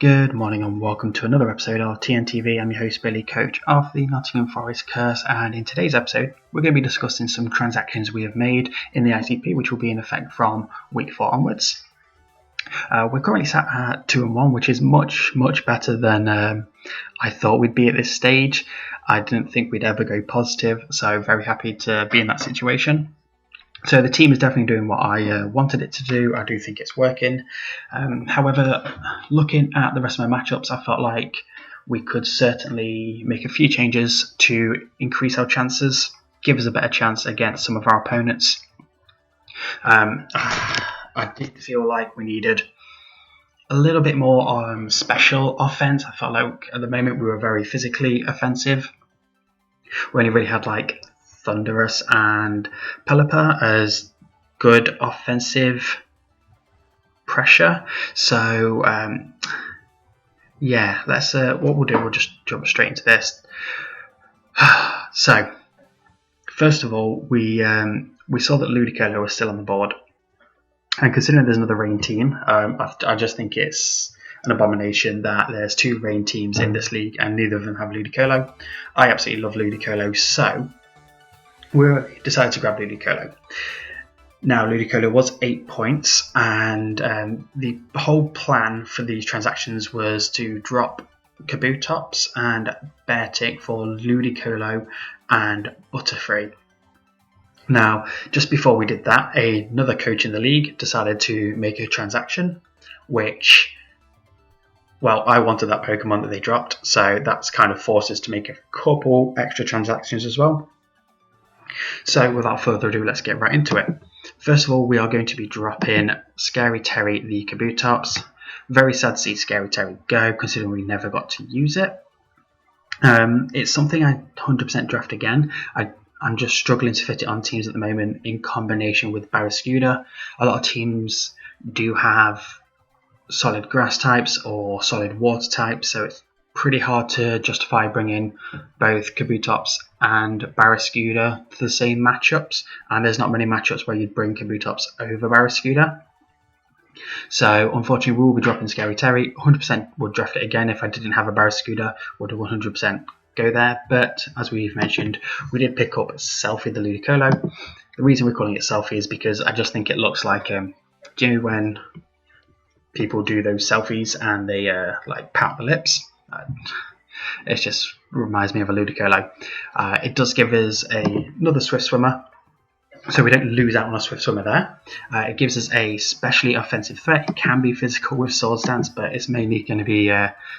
Good morning and welcome to another episode of TNTV. I'm your host Billy, coach of the Nottingham Forests Curse, and in today's episode we're going to be discussing some transactions we have made in the ICP which will be in effect from week 4 onwards. We're currently sat at 2-1, which is much better than I thought we'd be at this stage. I didn't think we'd ever go positive, so very happy to be in that situation. So the team is definitely doing what I wanted it to do. I do think it's working. However, looking at the rest of my matchups, I felt like we could certainly make a few changes to increase our chances, give us a better chance against some of our opponents. I did feel like we needed a little bit more special offense. I felt like at the moment we were very physically offensive. We only really had like Thunderous and Pelipper as good offensive pressure. So yeah, let's what we'll do, we'll just jump straight into this. So first of all, we saw that Ludicolo was still on the board, and considering there's another rain team, I just think it's an abomination that there's 2 rain teams in this league and neither of them have Ludicolo. I absolutely love Ludicolo, so we decided to grab Ludicolo. Now, Ludicolo was 8 points, and the whole plan for these transactions was to drop Kabutops and Beartic for Ludicolo and Butterfree. Now, just before we did that, another coach in the league decided to make a transaction, which, well, I wanted that Pokemon that they dropped, so that's kind of forced us to make a couple extra transactions as well. So without further ado, let's get right into it. First of all, we are going to be dropping Scary Terry the Kabutops. Very sad to see Scary Terry go, considering we never got to use it. It's something I 100% draft again. I'm just struggling to fit it on teams at the moment in combination with Barraskewda. A lot of teams do have solid grass types or solid water types, so it's pretty hard to justify bringing both Kabutops and Barraskewda to the same matchups, and there's not many matchups where you'd bring Kabutops over Barraskewda. So unfortunately we will be dropping Scary Terry. 100% would draft it again if I didn't have a Barraskewda, would 100% go there, but as we've mentioned, we did pick up Selfie the Ludicolo. The reason we're calling it Selfie is because I just think it looks like, do you know when people do those selfies and they like pout the lips? It just reminds me of a Ludicolo. It does give us another Swift Swimmer, so we don't lose out on a Swift Swimmer there. It gives us a specially offensive threat. It can be physical with Swords Dance, but it's mainly going to be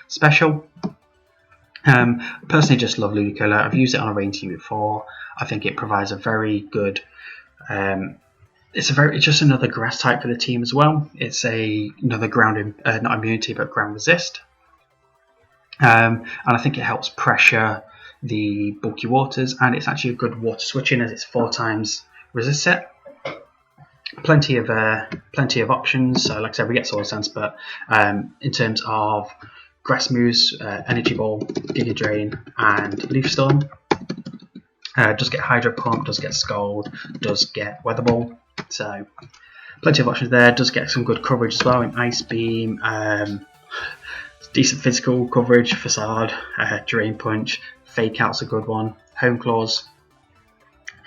special. Personally, just love Ludicolo. I've used it on a rain team before. I think it provides a very good. It's just another grass type for the team as well. It's another ground, not immunity, but ground resist. And I think it helps pressure the bulky waters, and it's actually a good water switching as it's 4 times resist it. Plenty of options. So like I said, we get Sword Dance, but in terms of grass moves, Energy Ball, Giga Drain, and Leaf Storm. Does get Hydro Pump, does get Scald, does get Weather Ball. So plenty of options there. Does get some good coverage as well in Ice Beam. Decent physical coverage, Facade, Drain Punch, Fake Out's a good one, Home Claws,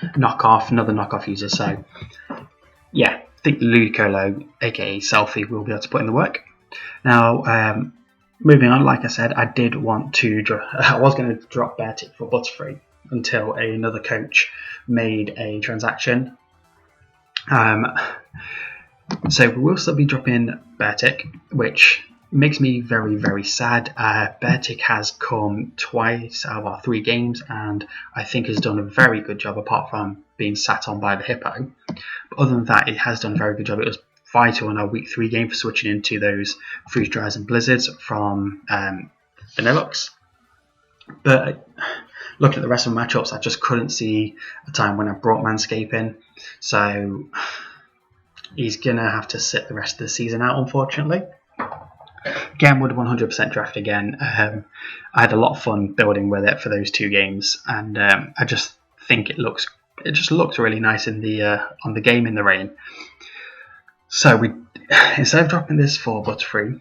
Knockoff, another knockoff user. So yeah, I think Ludicolo, aka Selfie, will be able to put in the work. Now, moving on, like I said, I did want to. I was going to drop Beartic for Butterfree until another coach made a transaction. So we will still be dropping Beartic, which makes me very sad. Beartic has come twice out of our 3 games, and I think has done a very good job, apart from being sat on by the Hippo. But other than that, it has done a very good job. It was vital in our week 3 game for switching into those freeze dries and blizzards from Vanillux. But looking at the rest of the matchups, I just couldn't see a time when I brought Manscape in, so he's gonna have to sit the rest of the season out, unfortunately. Again, would 100% draft again. I had a lot of fun building with it for those 2 games, and I just think it just looks really nice in the on the game in the rain. So we, instead of dropping this for Butterfree,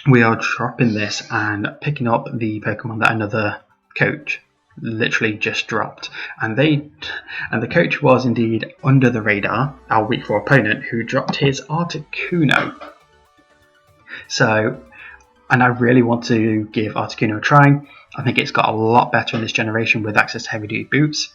we are dropping this and picking up the Pokemon that another coach literally just dropped, and the coach was indeed under the radar, our week 4 opponent, who dropped his Articuno. So, and I really want to give Articuno a try. I think it's got a lot better in this generation with access to heavy duty boots.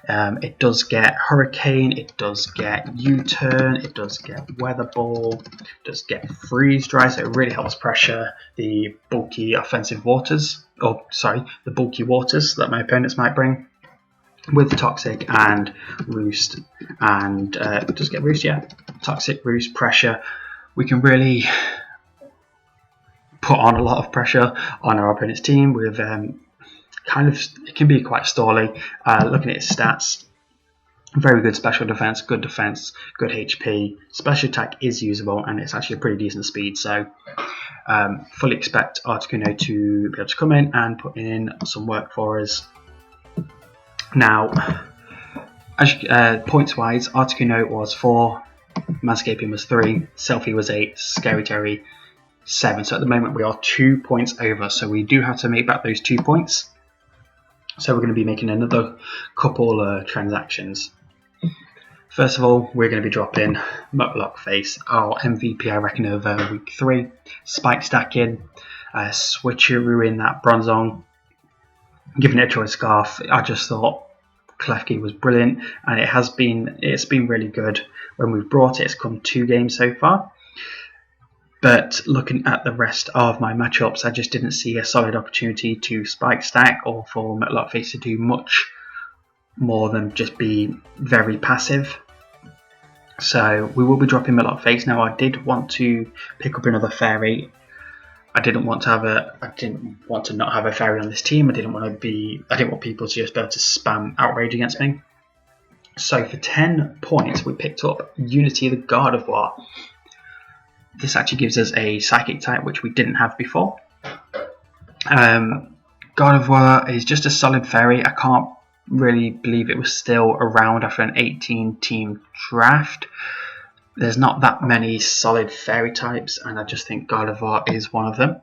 It does get Hurricane, it does get U-Turn, it does get Weather Ball, it does get Freeze Dry, so it really helps pressure the bulky offensive waters, the bulky waters that my opponents might bring. With Toxic and Roost, and it does get Roost, yeah. Toxic, Roost, Pressure, we can really put on a lot of pressure on our opponent's team with it can be quite stally. Looking at its stats, very good special defense, good HP. Special attack is usable, and it's actually a pretty decent speed. So, fully expect Articuno to be able to come in and put in some work for us. Now, points wise, Articuno was 4, Manscaping was 3, Selfie was 8, Scary Terry 7. So at the moment we are 2 points over. So we do have to make back those 2 points. So we're going to be making another couple transactions. First of all, we're going to be dropping Mutlock Face, our MVP I reckon over week 3. Spike stacking, Switcheroo in that Bronzong, giving it a choice scarf. I just thought Klefki was brilliant, and it's been really good when we've brought it. It's come 2 games so far. But looking at the rest of my matchups, I just didn't see a solid opportunity to spike stack or for Mutlock Face to do much more than just be very passive. So we will be dropping Mutlock Face. Now I did want to pick up another fairy. I didn't want to not have a fairy on this team. I didn't want people to just be able to spam outrage against me. So for 10 points, we picked up Unity the Gardevoir. This actually gives us a Psychic type, which we didn't have before. Gardevoir is just a solid fairy. I can't really believe it was still around after an 18-team draft. There's not that many solid fairy types, and I just think Gardevoir is one of them.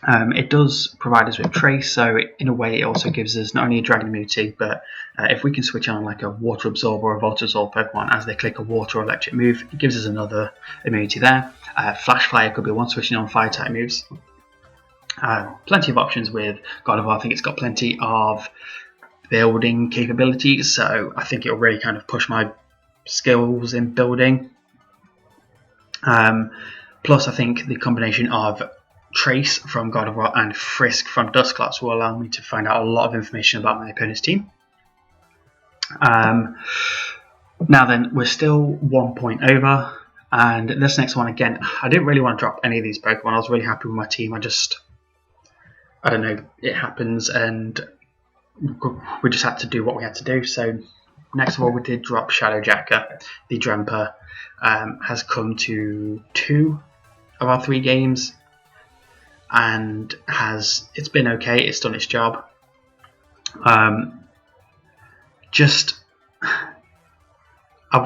It does provide us with Trace, so in a way it also gives us not only a Dragon immunity, but if we can switch on like a Water Absorb or a Volt Absorb Pokemon as they click a Water or Electric move, it gives us another immunity there. Flash Fire could be one switching on Fire type moves. Plenty of options with Gardevoir. I think it's got plenty of building capabilities, so I think it'll really kind of push my skills in building. Plus I think the combination of Trace from Gardevoir and Frisk from Dusclops will allow me to find out a lot of information about my opponent's team. Now then, we're still 1 point over, and this next one, again, I didn't really want to drop any of these Pokemon. I was really happy with my team. I don't know, it happens, and we just had to do what we had to do. So next of all, we did drop Shadowjacker. The Dremper has come to 2 of our 3 games, and it's been okay. It's done its job.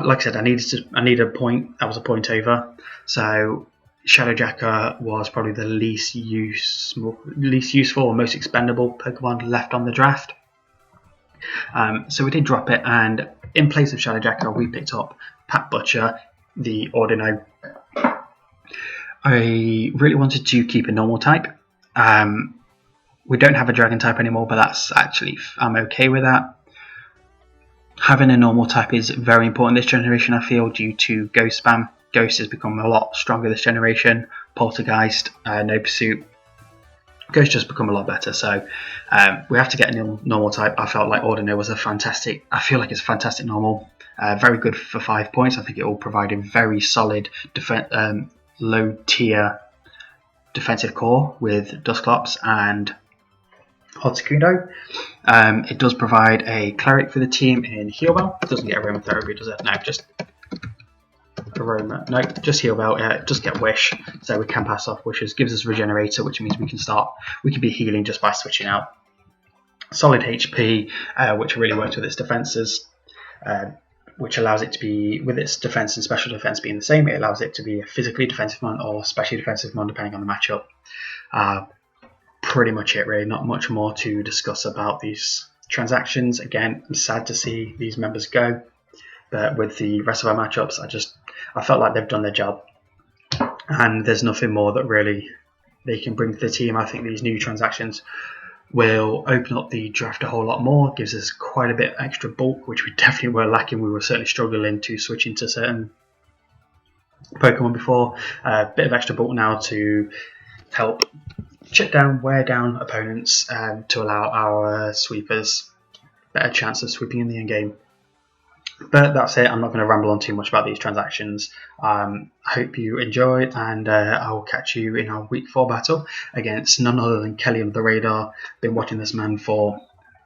Like I said, I needed a point. I was a point over. So Shadowjacker was probably the least useful or most expendable Pokemon left on the draft. So we did drop it, and in place of Shadowjacker, we picked up Pat Butcher, the Ordino. I really wanted to keep a normal type. We don't have a dragon type anymore, but I'm okay with that. Having a normal type is very important this generation, I feel, due to Ghost spam. Ghost has become a lot stronger this generation. Poltergeist, No Pursuit. Ghost just become a lot better, so we have to get a normal type. I felt like Ordino was I feel like it's a fantastic normal. Very good for 5 points. I think it will provide a very solid low tier defensive core with Dusclops and Articuno. It does provide a cleric for the team in Heal Bell. It doesn't get aromatherapy, does it? No, just aroma. No, just Heal Bell. Just get Wish, so we can pass off Wishes. Gives us Regenerator, which means we can be healing just by switching out. Solid HP, which really works with its defenses. which allows it to be, with its defense and special defense being the same, it allows it to be a physically defensive mon or specially defensive mon depending on the matchup. Pretty much it, really. Not much more to discuss about these transactions. Again, I'm sad to see these members go, but with the rest of our matchups, I felt like they've done their job, and there's nothing more that really they can bring to the team. I think these new transactions will open up the draft a whole lot more, gives us quite a bit extra bulk, which we definitely were lacking. We were certainly struggling to switch into certain Pokemon before. A bit of extra bulk now to help chip down, wear down opponents, to allow our sweepers better chance of sweeping in the end game. But that's it. I'm not going to ramble on too much about these transactions. I hope you enjoyed, and I will catch you in our week 4 battle against none other than Kelly on the Radar. Been watching this man for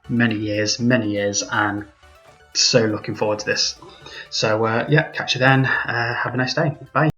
many years, and so looking forward to this. So yeah, catch you then. Have a nice day. Bye.